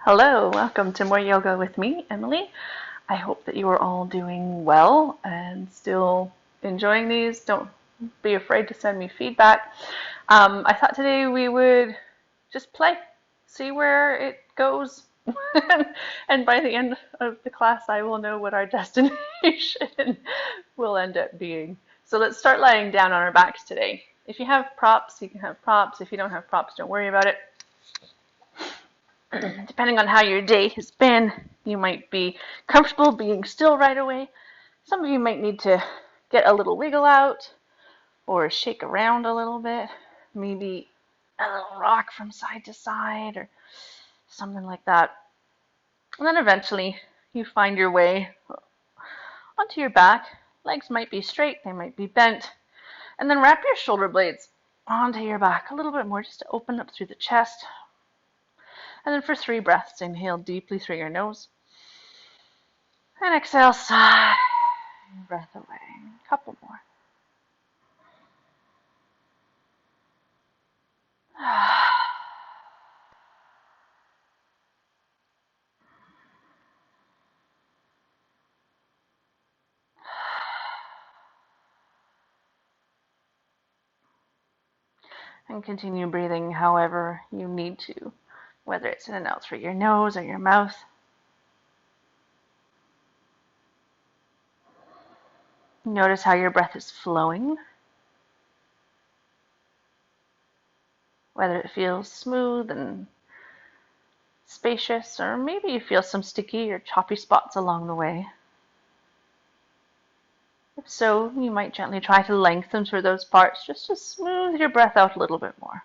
Hello, welcome to More Yoga with me, Emily. I hope that you are all doing well and still enjoying these. Don't be afraid to send me feedback. I thought today we would just play, see where it goes. And by the end of the class, I will know what our destination will end up being. So let's start lying down on our backs today. If you have props, you can have props. If you don't have props, don't worry about it. Depending on how your day has been, you might be comfortable being still right away. Some of you might need to get a little wiggle out or shake around a little bit, maybe a little rock from side to side or something like that. And then eventually you find your way onto your back. Legs might be straight, they might be bent. And then wrap your shoulder blades onto your back a little bit more just to open up through the chest. And then for 3 breaths, inhale deeply through your nose. And exhale, sigh, breath away. A couple more. And continue breathing however you need to, whether it's in and out through your nose or your mouth. Notice how your breath is flowing, whether it feels smooth and spacious, or maybe you feel some sticky or choppy spots along the way. If so, you might gently try to lengthen through those parts just to smooth your breath out a little bit more.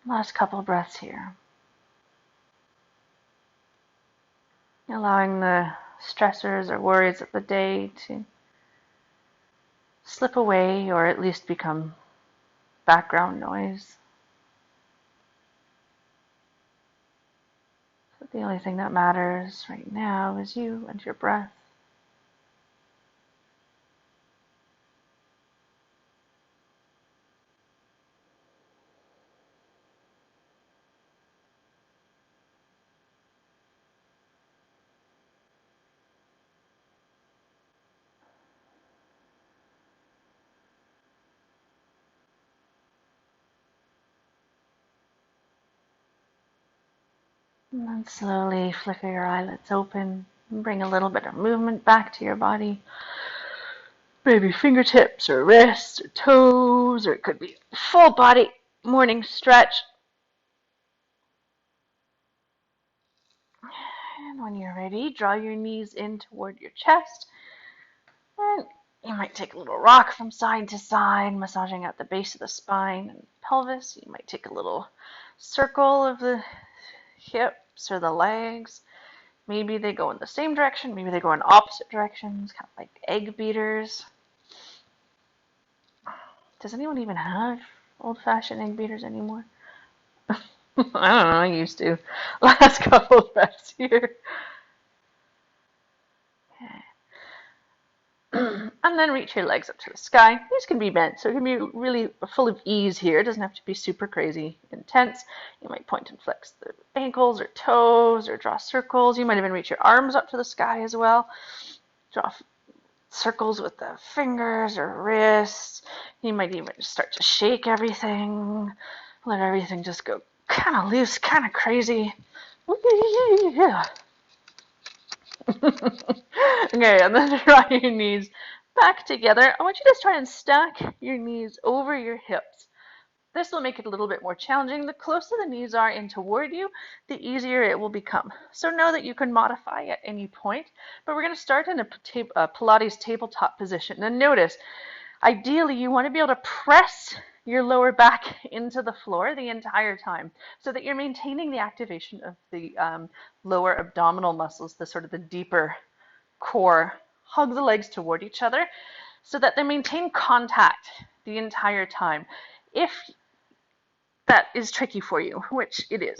Last couple breaths here. Allowing the stressors or worries of the day to slip away or at least become background noise. So the only thing that matters right now is you and your breath. And then slowly flicker your eyelids open and bring a little bit of movement back to your body. Maybe fingertips or wrists or toes, or it could be full body morning stretch. And when you're ready, draw your knees in toward your chest. And you might take a little rock from side to side, massaging out the base of the spine and pelvis. You might take a little circle of the hips or the legs. Maybe they go in the same direction, maybe they go in opposite directions, kind of like egg beaters. Does anyone even have old-fashioned egg beaters anymore? I don't know, I used to. Last couple of breaths here. Okay. And then reach your legs up to the sky. These can be bent, so it can be really full of ease here. It doesn't have to be super crazy intense. You might point and flex the ankles or toes or draw circles. You might even reach your arms up to the sky as well. Draw circles with the fingers or wrists. You might even start to shake everything. Let everything just go kind of loose, kind of crazy. Yeah. Okay, and then draw your knees back together. I want you to try and stack your knees over your hips. This will make it a little bit more challenging. The closer the knees are in toward you, the easier it will become. So know that you can modify at any point, but we're going to start in a Pilates tabletop position. And notice, ideally you want to be able to press your lower back into the floor the entire time so that you're maintaining the activation of the lower abdominal muscles, the sort of the deeper core. Hug the legs toward each other. so that they maintain contact the entire time. If that is tricky for you, which it is,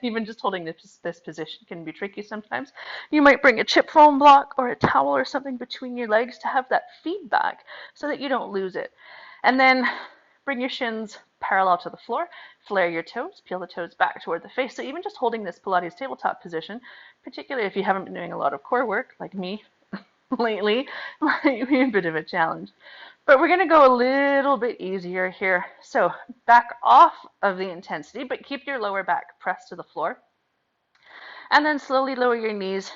even just holding this position can be tricky sometimes, you might bring a chip foam block or a towel or something between your legs to have that feedback so that you don't lose it. And then bring your shins parallel to the floor, flare your toes, peel the toes back toward the face. So even just holding this Pilates tabletop position, particularly if you haven't been doing a lot of core work like me lately, might be a bit of a challenge. But we're going to go a little bit easier here. So back off of the intensity, but keep your lower back pressed to the floor. And then slowly lower your knees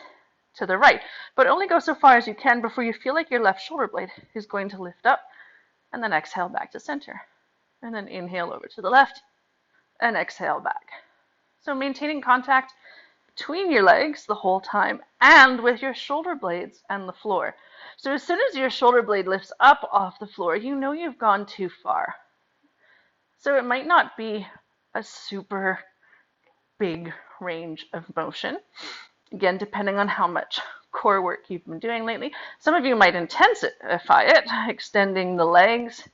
to the right, but only go so far as you can before you feel like your left shoulder blade is going to lift up. And then exhale back to center. And then inhale over to the left and exhale back. So maintaining contact between your legs the whole time and with your shoulder blades and the floor. So as soon as your shoulder blade lifts up off the floor, you know you've gone too far. So it might not be a super big range of motion. Again, depending on how much core work you've been doing lately. Some of you might intensify it, extending the legs.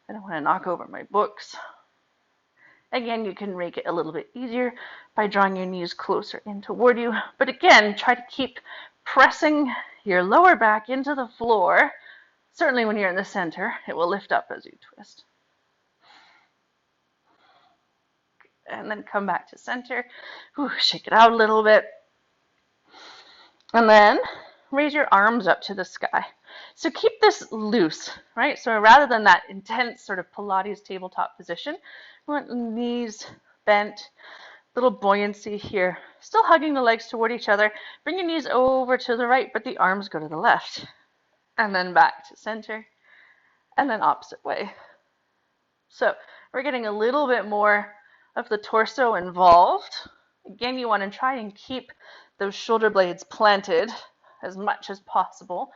I don't want to knock over my books. Again, you can make it a little bit easier by drawing your knees closer in toward you. But again, try to keep pressing your lower back into the floor. Certainly when you're in the center, it will lift up as you twist. And then come back to center. Shake it out a little bit. And then raise your arms up to the sky. So keep this loose, right? So rather than that intense sort of Pilates tabletop position, we want the knees bent, little buoyancy here. Still hugging the legs toward each other. Bring your knees over to the right, but the arms go to the left. And then back to center. And then opposite way. So we're getting a little bit more of the torso involved. Again, you want to try and keep those shoulder blades planted as much as possible.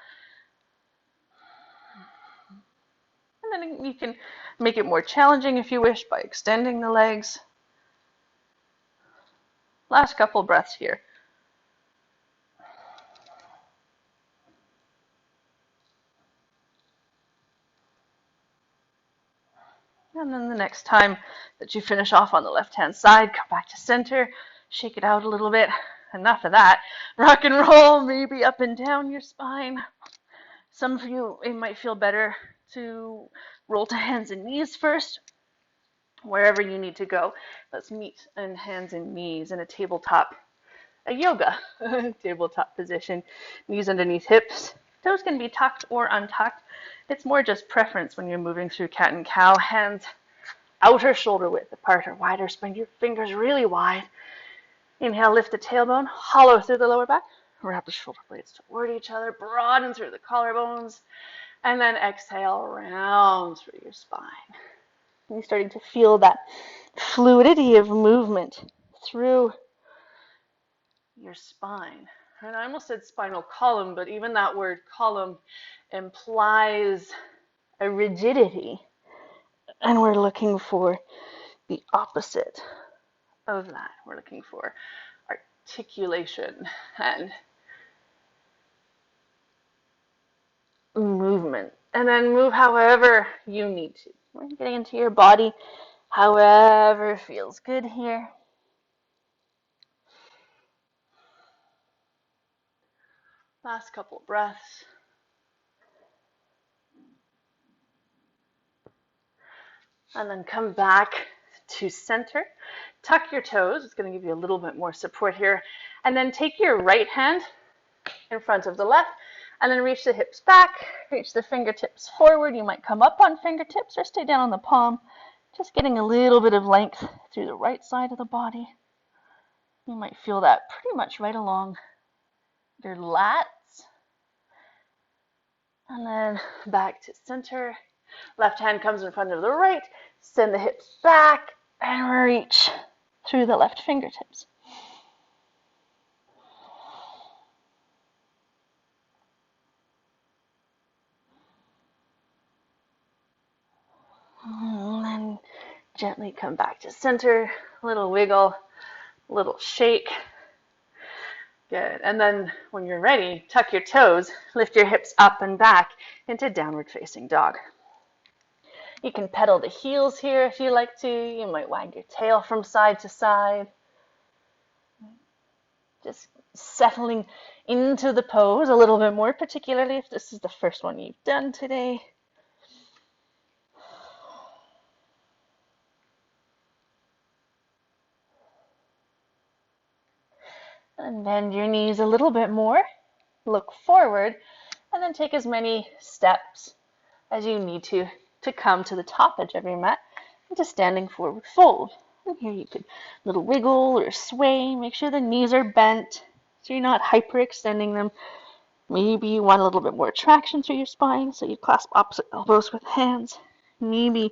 And then you can make it more challenging if you wish by extending the legs. Last couple breaths here. And then the next time that you finish off on the left-hand side, come back to center, shake it out a little bit. Enough of that. Rock and roll, maybe up and down your spine. Some of you, it might feel better to roll to hands and knees first. Wherever you need to go, let's meet in hands and knees in a yoga tabletop position. Knees underneath hips. Toes can be tucked or untucked. It's more just preference when you're moving through cat and cow. Hands outer shoulder width apart or wider. Spread your fingers really wide. Inhale, lift the tailbone, hollow through the lower back. Wrap the shoulder blades toward each other, broaden through the collarbones, and then exhale, round through your spine. And you're starting to feel that fluidity of movement through your spine. And I almost said spinal column, but even that word column implies a rigidity. And we're looking for the opposite of that. We're looking for articulation and movement. And then move however you need to. We're getting into your body however feels good here. Last couple breaths. And then come back to center. Tuck your toes. It's going to give you a little bit more support here. And then take your right hand in front of the left. And then reach the hips back. Reach the fingertips forward. You might come up on fingertips or stay down on the palm. Just getting a little bit of length through the right side of the body. You might feel that pretty much right along your lats. And then back to center. Left hand comes in front of the right. Send the hips back and reach through the left fingertips. And then gently come back to center. Little wiggle, little shake. Good. And then when you're ready, tuck your toes, lift your hips up and back into downward facing dog. You can pedal the heels here if you like to. You might wag your tail from side to side. Just settling into the pose a little bit more, particularly if this is the first one you've done today. And bend your knees a little bit more. Look forward, and then take as many steps as you need to come to the top edge of your mat into standing forward fold. And here you could little wiggle or sway. Make sure the knees are bent so you're not hyperextending them. Maybe you want a little bit more traction through your spine, so you clasp opposite elbows with hands. Maybe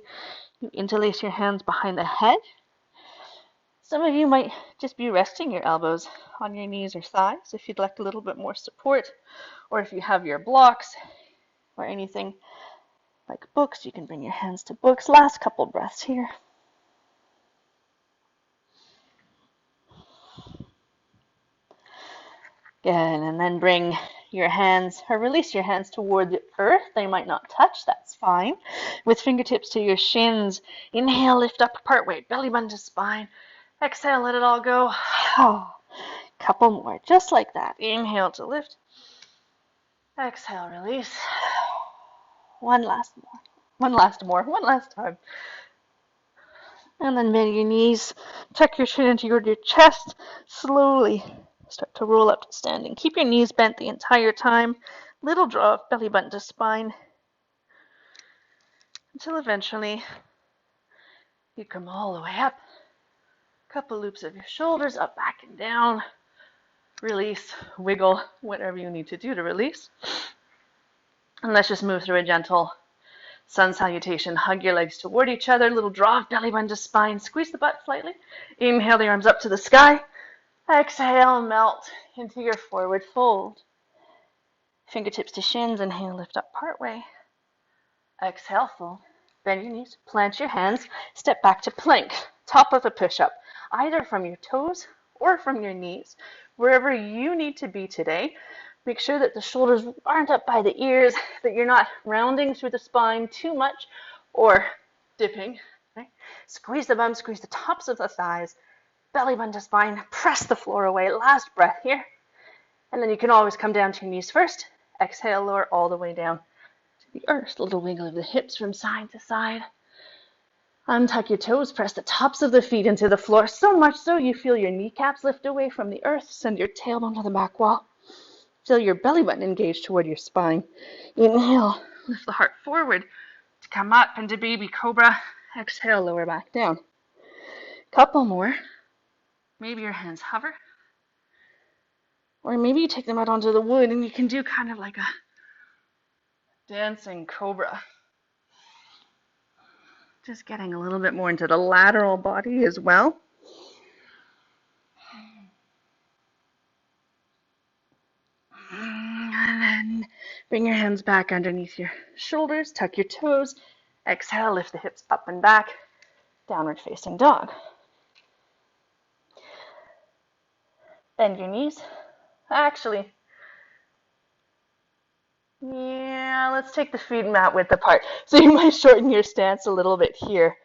you interlace your hands behind the head. Some of you might just be resting your elbows on your knees or thighs if you'd like a little bit more support, or if you have your blocks or anything like books, you can bring your hands to books. Last couple breaths here. Good, and then bring your hands, or release your hands toward the earth. They might not touch, that's fine. With fingertips to your shins. Inhale, lift up partway, belly button to spine. Exhale, let it all go. Couple more, just like that. Inhale to lift. Exhale, release. One last time. And then bend your knees, tuck your chin into your chest, slowly start to roll up to standing. Keep your knees bent the entire time. Little draw of belly button to spine until eventually you come all the way up. Couple loops of your shoulders up, back, and down. Release, wiggle, whatever you need to do to release. And let's just move through a gentle sun salutation. Hug your legs toward each other. Little draw of belly button to spine. Squeeze the butt slightly. Inhale the arms up to the sky. Exhale, melt into your forward fold. Fingertips to shins. Inhale, lift up partway. Exhale, fold. Bend your knees. Plant your hands. Step back to plank. Top of a push-up. Either from your toes or from your knees. Wherever you need to be today. Make sure that the shoulders aren't up by the ears, that you're not rounding through the spine too much or dipping. Right? Squeeze the bum, squeeze the tops of the thighs, belly button to spine, press the floor away. Last breath here. And then you can always come down to your knees first. Exhale, lower all the way down to the earth. A little wiggle of the hips from side to side. Untuck your toes, press the tops of the feet into the floor, so much so you feel your kneecaps lift away from the earth. Send your tailbone to the back wall. Feel your belly button engage toward your spine. Inhale, lift the heart forward to come up into baby cobra. Exhale, lower back down. Couple more. Maybe your hands hover. Or maybe you take them out onto the wood and you can do kind of like a dancing cobra. Just getting a little bit more into the lateral body as well. And then bring your hands back underneath your shoulders, tuck your toes. Exhale, lift the hips up and back, downward facing dog. Bend your knees. Actually, yeah, let's take the feet mat width apart. So you might shorten your stance a little bit here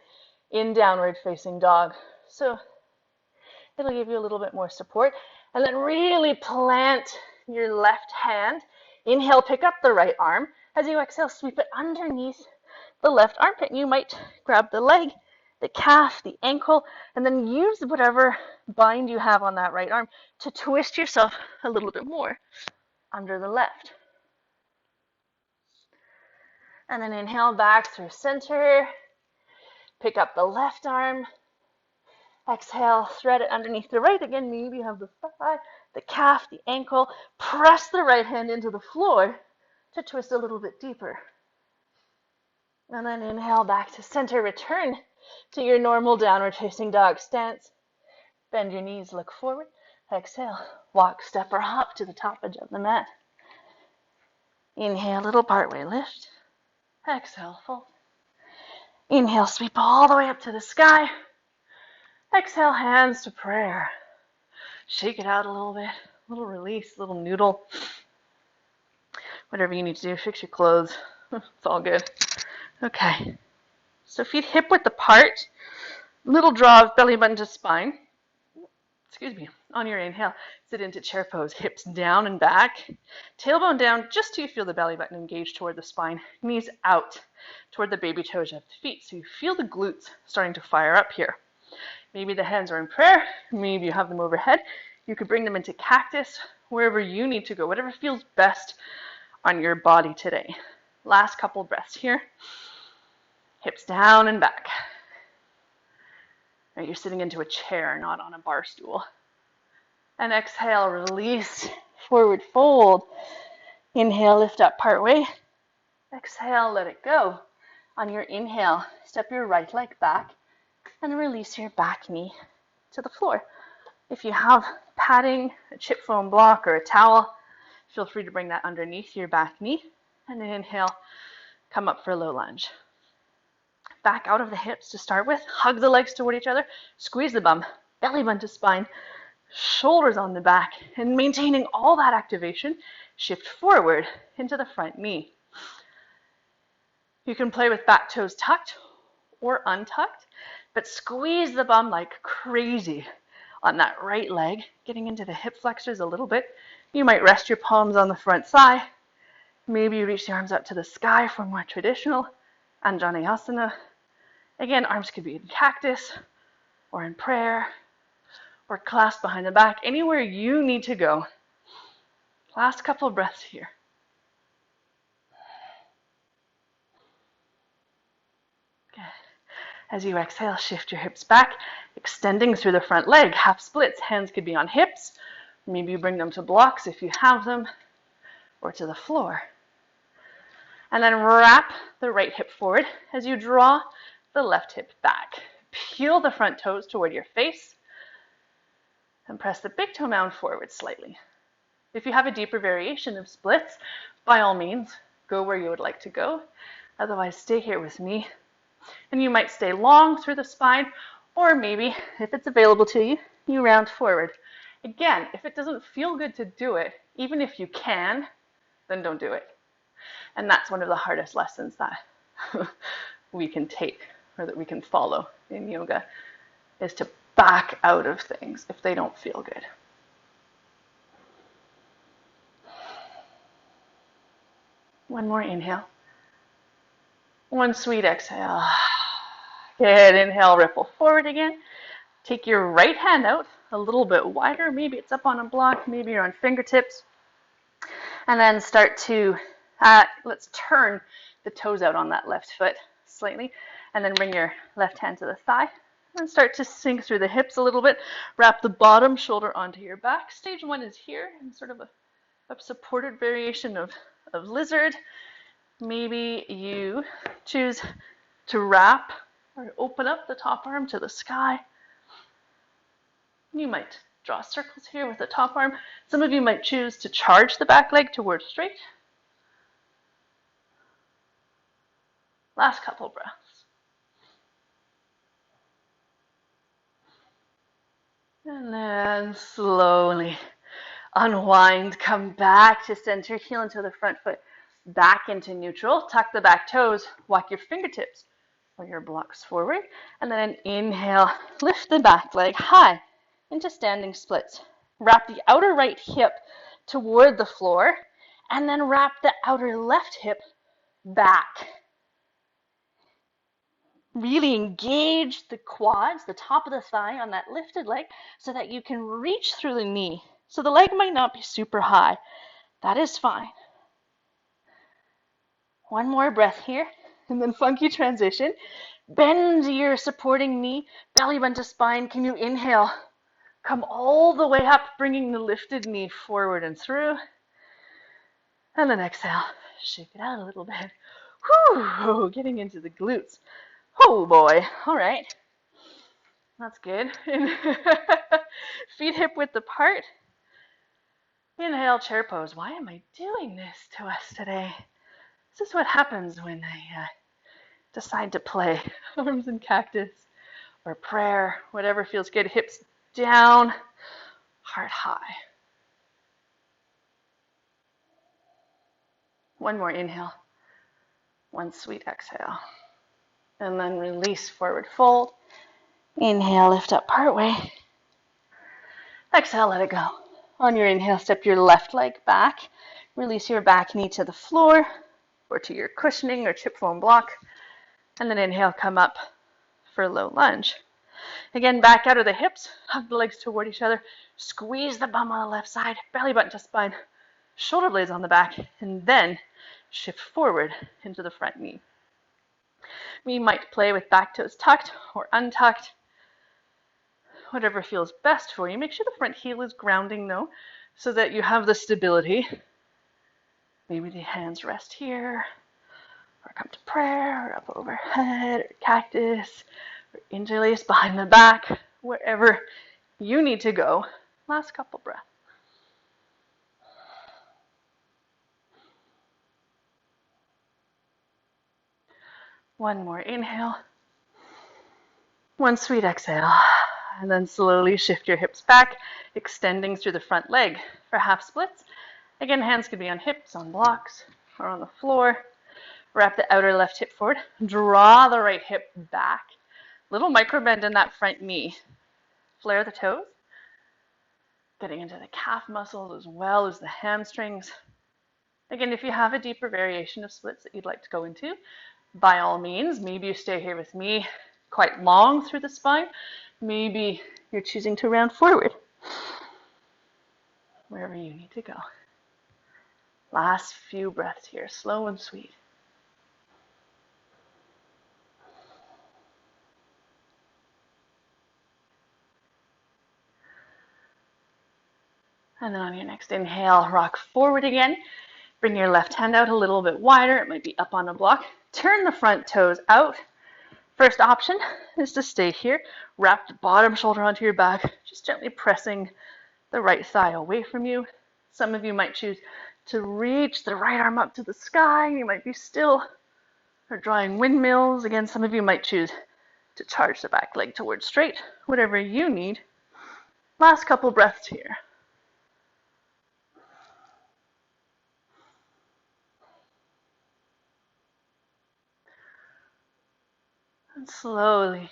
in downward facing dog. So it'll give you a little bit more support. And then really plant your left hand. Inhale, pick up the right arm. As you exhale, sweep it underneath the left armpit. You might grab the leg, the calf, the ankle, and then use whatever bind you have on that right arm to twist yourself a little bit more under the left. And then inhale back through center. Pick up the left arm. Exhale, thread it underneath the right. Again, maybe you have the thigh, the calf, the ankle. Press the right hand into the floor to twist a little bit deeper. And then inhale back to center. Return to your normal downward facing dog stance. Bend your knees, look forward. Exhale, walk, step, or hop to the top edge of the mat. Inhale, little partway lift. Exhale, fold. Inhale, sweep all the way up to the sky. Exhale, hands to prayer. Shake it out a little bit. little release, little noodle. Whatever you need to do, fix your clothes. It's all good. Okay. So feet hip width apart. Little draw of belly button to spine. Excuse me. On your inhale, sit into chair pose. Hips down and back. Tailbone down just till you feel the belly button engage toward the spine. Knees out toward the baby toes of the feet. So you feel the glutes starting to fire up here. Maybe the hands are in prayer. Maybe you have them overhead. You could bring them into cactus, wherever you need to go, whatever feels best on your body today. Last couple breaths here. Hips down and back. Now you're sitting into a chair, not on a bar stool. And exhale, release, forward fold. Inhale, lift up part way. Exhale, let it go. On your inhale, step your right leg back and release your back knee to the floor. If you have padding, a chip foam block, or a towel, feel free to bring that underneath your back knee. And then inhale, come up for a low lunge. Back out of the hips to start with. Hug the legs toward each other. Squeeze the bum. Belly button to spine. Shoulders on the back. And maintaining all that activation, shift forward into the front knee. You can play with back toes tucked or untucked, but squeeze the bum like crazy on that right leg, getting into the hip flexors a little bit. You might rest your palms on the front thigh. Maybe you reach the arms up to the sky for more traditional Anjaneyasana. Again, arms could be in cactus or in prayer or clasped behind the back, anywhere you need to go. Last couple of breaths here. Good. As you exhale, shift your hips back, extending through the front leg, half splits. Hands could be on hips. Maybe you bring them to blocks if you have them, or to the floor. And then wrap the right hip forward as you draw the left hip back. Peel the front toes toward your face and press the big toe mound forward slightly. If you have a deeper variation of splits, by all means, go where you would like to go. Otherwise, stay here with me. And you might stay long through the spine, or maybe, if it's available to you, you round forward. Again, if it doesn't feel good to do it, even if you can, then don't do it. And that's one of the hardest lessons that we can take, or that we can follow in yoga, is to back out of things if they don't feel good. One more inhale. One sweet exhale. Good. Inhale, ripple forward again. Take your right hand out a little bit wider. Maybe it's up on a block. Maybe you're on fingertips. And then start to, let's turn the toes out on that left foot slightly. And then bring your left hand to the thigh. And start to sink through the hips a little bit. Wrap the bottom shoulder onto your back. Stage one is here, in sort of a supported variation of lizard. Maybe you choose to wrap or open up the top arm to the sky. You might draw circles here with the top arm. Some of you might choose to charge the back leg towards straight. Last couple breaths. And then slowly unwind, come back to center, heel into the front foot, back into neutral, tuck the back toes, walk your fingertips or your blocks forward, and then inhale, lift the back leg high into standing splits. Wrap the outer right hip toward the floor, and then wrap the outer left hip back. Really engage the quads, the top of the thigh on that lifted leg, so that you can reach through the knee. So the leg might not be super high. That is fine. One more breath here, and then funky transition. Bend your supporting knee, belly button to spine. Can you inhale? Come all the way up, bringing the lifted knee forward and through. And then exhale. Shake it out a little bit. Whew, getting into the glutes. Oh boy. All right. That's good. Feet hip width apart. Inhale, chair pose. Why am I doing this to us today? This is what happens when I decide to play. Arms in cactus or prayer, whatever feels good. Hips down, heart high. One more inhale. One sweet exhale. And then release, forward fold. Inhale, lift up partway. Exhale, let it go. On your inhale, step your left leg back. Release your back knee to the floor or to your cushioning or chip foam block. And then inhale, come up for a low lunge. Again, back out of the hips, hug the legs toward each other, squeeze the bum on the left side, belly button to spine, shoulder blades on the back, and then shift forward into the front knee. We might play with back toes tucked or untucked, whatever feels best for you. Make sure the front heel is grounding though, so that you have the stability. Maybe the hands rest here, or come to prayer, or up overhead, or cactus, or interlace behind the back, wherever you need to go. Last couple breaths. One more inhale. One sweet exhale. And then slowly shift your hips back, extending through the front leg for half splits. Again, hands could be on hips, on blocks, or on the floor. Wrap the outer left hip forward. Draw the right hip back. Little micro bend in that front knee. Flare the toes. Getting into the calf muscles as well as the hamstrings. Again, if you have a deeper variation of splits that you'd like to go into, by all means, maybe you stay here with me quite long through the spine. Maybe you're choosing to round forward. Wherever you need to go. Last few breaths here, slow and sweet. And then on your next inhale, rock forward again. Bring your left hand out a little bit wider. It might be up on a block. Turn the front toes out. First option is to stay here. Wrap the bottom shoulder onto your back, just gently pressing the right thigh away from you. Some of you might choose to reach the right arm up to the sky. You might be still or drawing windmills. Again, some of you might choose to charge the back leg towards straight, whatever you need. Last couple breaths here. And slowly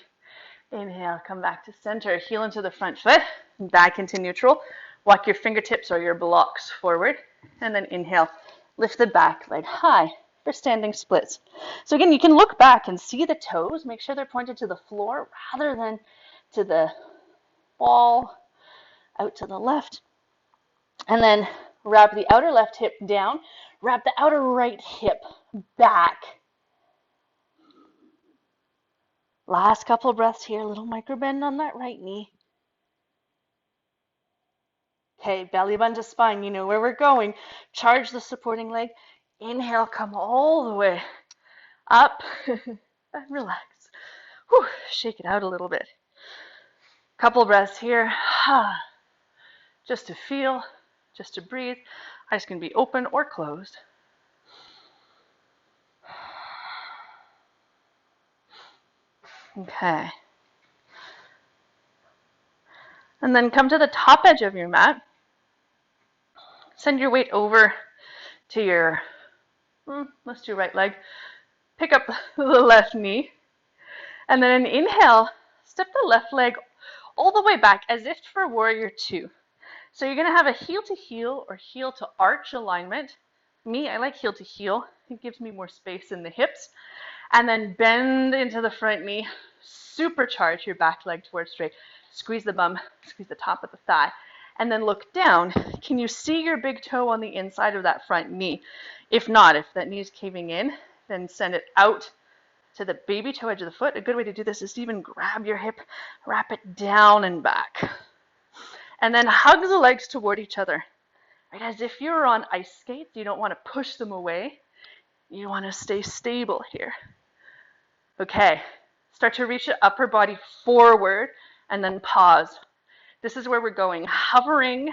inhale, come back to center, heel into the front foot, back into neutral. Walk your fingertips or your blocks forward, and then inhale, lift the back leg high for standing splits. So again, you can look back and see the toes, make sure they're pointed to the floor rather than to the wall, out to the left. And then wrap the outer left hip down, wrap the outer right hip back. Last couple breaths here, little micro bend on that right knee. Okay, belly button to spine, you know where we're going. Charge the supporting leg. Inhale, come all the way up and relax. Whew, shake it out a little bit. Couple breaths here. Just to feel, just to breathe. Eyes can be open or closed. Okay. And then come to the top edge of your mat. Send your weight over to your, let's do right leg. Pick up the left knee. And then inhale, step the left leg all the way back as if for warrior two. So you're going to have a heel to heel or heel to arch alignment. Me, I like heel to heel. It gives me more space in the hips. And then bend into the front knee. Supercharge your back leg towards straight. Squeeze the bum, squeeze the top of the thigh. And then look down. Can you see your big toe on the inside of that front knee? If not, if that knee is caving in, then send it out to the baby toe edge of the foot. A good way to do this is to even grab your hip, wrap it down and back. And then hug the legs toward each other. Right? As if you're on ice skates, you don't want to push them away. You want to stay stable here. Okay, start to reach the upper body forward and then pause. This is where we're going. Hovering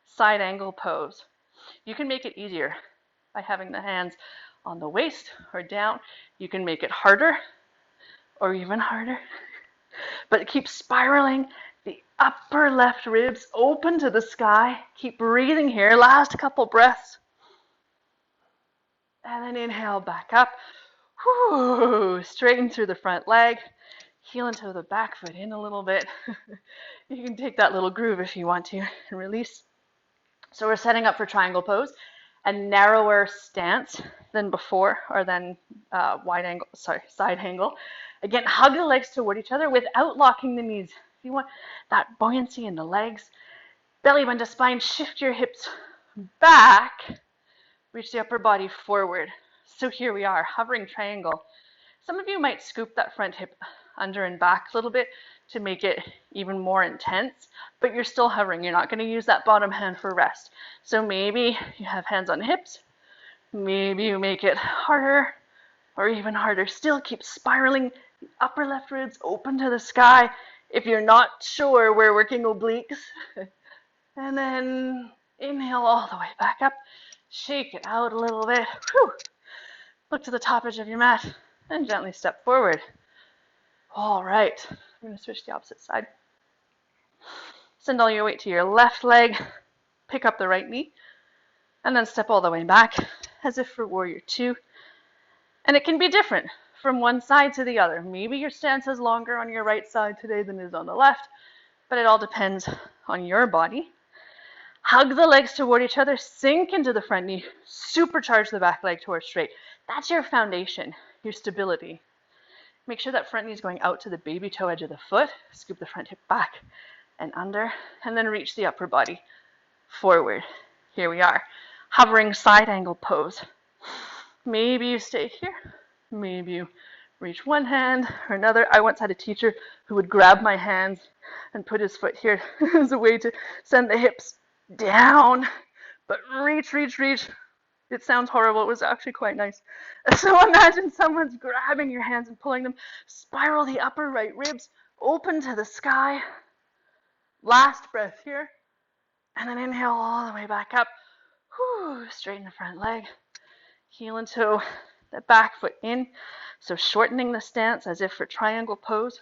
side angle pose. You can make it easier by having the hands on the waist or down. You can make it harder or even harder. But keep spiraling the upper left ribs open to the sky. Keep breathing here. Last couple breaths. And then inhale back up. Whew, straighten through the front leg. Heel into the back foot in a little bit. You can take that little groove if you want to and release. So we're setting up for triangle pose, a narrower stance than before, or than side angle. Again, hug the legs toward each other without locking the knees. If you want that buoyancy in the legs, belly button to spine, shift your hips back, reach the upper body forward. So here we are, hovering triangle. Some of you might scoop that front hip under and back a little bit to make it even more intense, but you're still hovering. You're not going to use that bottom hand for rest. So maybe you have hands on hips. Maybe you make it harder, or even harder still, keep spiraling the upper left ribs open to the sky. If you're not sure, we're working obliques. And then inhale all the way back up. Shake it out a little bit. Whew. Look to the top edge of your mat and gently step forward. All right, I'm going to switch the opposite side. Send all your weight to your left leg, pick up the right knee, and then step all the way back as if for warrior two. And it can be different from one side to the other. Maybe your stance is longer on your right side today than it is on the left, but it all depends on your body. Hug the legs toward each other, sink into the front knee, supercharge the back leg towards straight. That's your foundation, your stability. Make sure that front knee is going out to the baby toe edge of the foot. Scoop the front hip back and under, and then reach the upper body forward. Here we are, hovering side angle pose. Maybe you stay here. Maybe you reach one hand or another. I once had a teacher who would grab my hands and put his foot here as a way to send the hips down, but reach. It sounds horrible. It was actually quite nice. So imagine someone's grabbing your hands and pulling them. Spiral the upper right ribs open to the sky. Last breath here. And then inhale all the way back up. Whew, straighten the front leg. Heel and toe, the back foot in. So shortening the stance as if for triangle pose.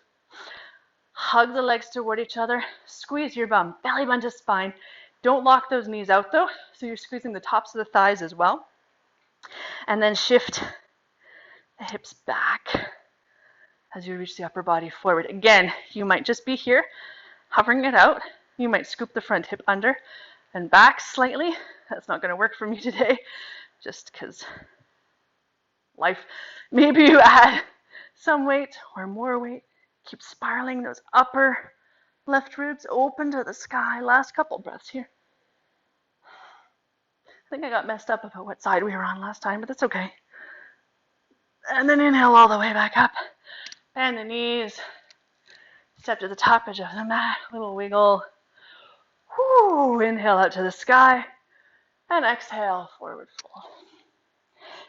Hug the legs toward each other. Squeeze your bum, belly button to spine. Don't lock those knees out though, so you're squeezing the tops of the thighs as well. And then shift the hips back as you reach the upper body forward. Again, you might just be here, hovering it out. You might scoop the front hip under and back slightly. That's not going to work for me today, just because life. Maybe you add some weight or more weight. Keep spiraling those upper left ribs open to the sky. Last couple breaths here. I think I got messed up about what side we were on last time, but that's okay. And then inhale all the way back up. Bend the knees. Step to the top edge of the mat. Little wiggle. Whoo, inhale out to the sky. And exhale, forward fold.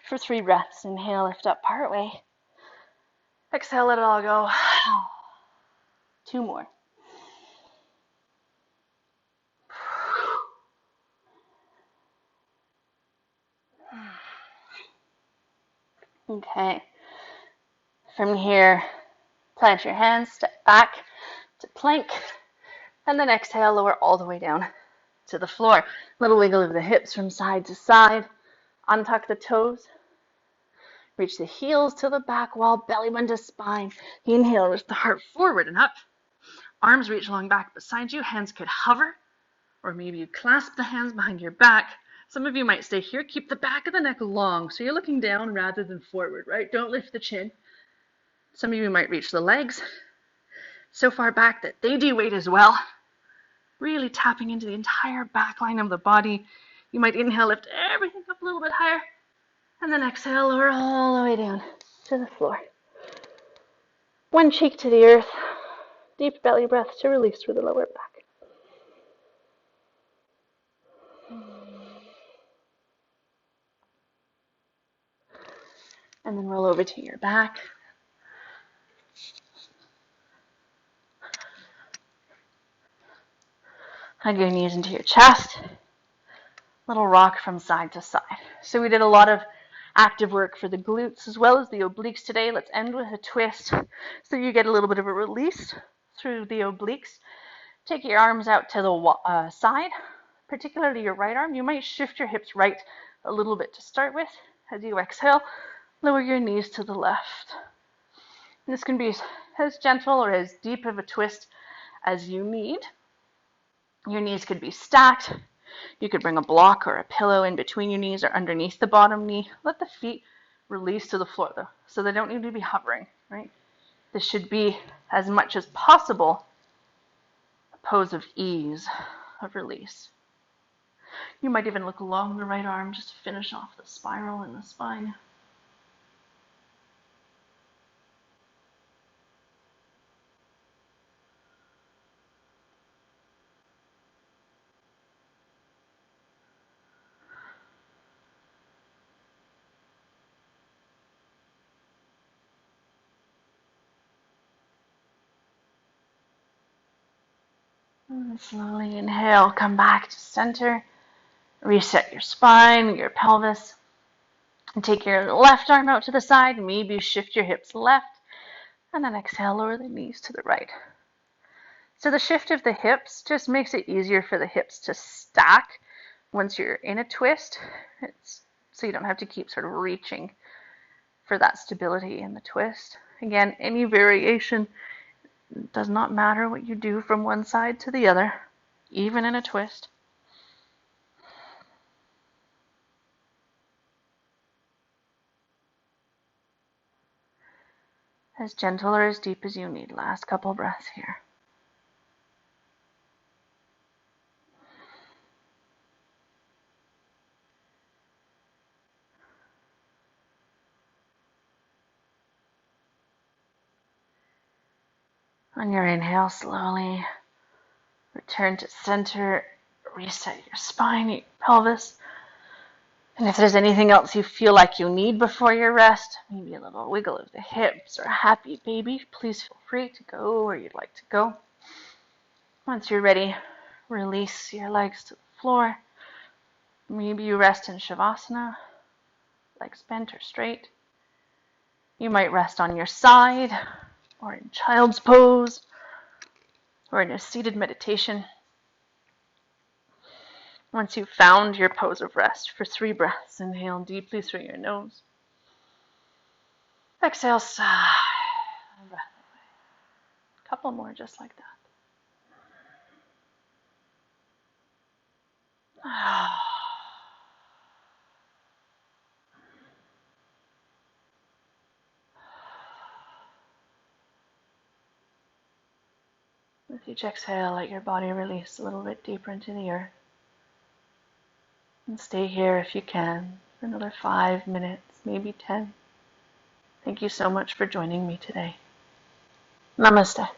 For 3 breaths, inhale, lift up partway. Exhale, let it all go. 2 more. Okay. From here, plant your hands, step back to plank, and then exhale, lower all the way down to the floor. Little wiggle of the hips from side to side. Untuck the toes. Reach the heels to the back wall, belly button to spine. Inhale, lift the heart forward and up. Arms reach long back beside you. Hands could hover, or maybe you clasp the hands behind your back. Some of you might stay here. Keep the back of the neck long, so you're looking down rather than forward, right? Don't lift the chin. Some of you might reach the legs so far back that they de-weight as well. Really tapping into the entire back line of the body. You might inhale, lift everything up a little bit higher, and then exhale, lower all the way down to the floor. One cheek to the earth. Deep belly breath to release through the lower back. And then roll over to your back. Hug your knees into your chest. Little rock from side to side. So we did a lot of active work for the glutes as well as the obliques today. Let's end with a twist so you get a little bit of a release through the obliques. Take your arms out to the side, particularly your right arm. You might shift your hips right a little bit to start with, As you exhale, lower your knees to the left. And this can be as gentle or as deep of a twist as you need. Your knees could be stacked. You could bring a block or a pillow in between your knees or underneath the bottom knee. Let the feet release to the floor though, so they don't need to be hovering, right? This should be, as much as possible, a pose of ease, of release. You might even look along the right arm just to finish off the spiral in the spine. And slowly inhale, come back to center. Reset your spine, your pelvis. And take your left arm out to the side. Maybe shift your hips left. And then exhale, lower the knees to the right. So the shift of the hips just makes it easier for the hips to stack once you're in a twist. So you don't have to keep sort of reaching for that stability in the twist. Again, any variation does not matter what you do from one side to the other, even in a twist. As gentle or as deep as you need. Last couple breaths here. On your inhale, slowly return to center, reset your spine, your pelvis. And if there's anything else you feel like you need before your rest, maybe a little wiggle of the hips or a happy baby, please feel free to go where you'd like to go. Once you're ready, release your legs to the floor. Maybe you rest in Shavasana, legs bent or straight. You might rest on your side or in child's pose or in a seated meditation. Once you've found your pose of rest, for 3 breaths, inhale deeply through your nose. Exhale, sigh. Breath away. A couple more just like that. With each exhale, let your body release a little bit deeper into the earth. And stay here if you can for another 5 minutes, maybe 10. Thank you so much for joining me today. Namaste.